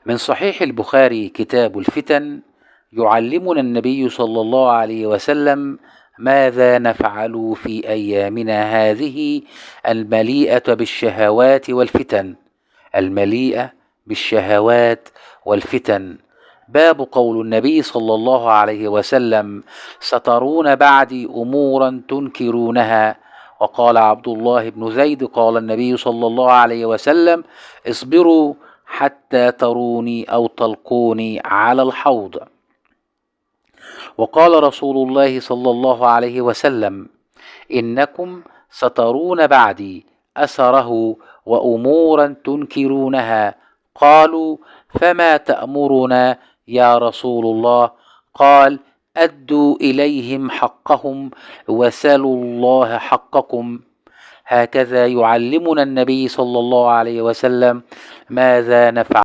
من صحيح البخاري كتاب الفتن، يعلمنا النبي صلى الله عليه وسلم ماذا نفعل في أيامنا هذه المليئة بالشهوات والفتن. المليئة بالشهوات والفتن. باب قول النبي صلى الله عليه وسلم: سترون بعدي أمورا تنكرونها. وقال عبد الله بن زيد: قال النبي صلى الله عليه وسلم: اصبروا حتى تروني أو تلقوني على الحوض. وقال رسول الله صلى الله عليه وسلم: إنكم سترون بعدي أثره وأمورا تنكرونها. قالوا: فما تأمرنا يا رسول الله؟ قال: أدوا إليهم حقهم وسلوا الله حقكم. هكذا يعلمنا النبي صلى الله عليه وسلم ماذا نفعل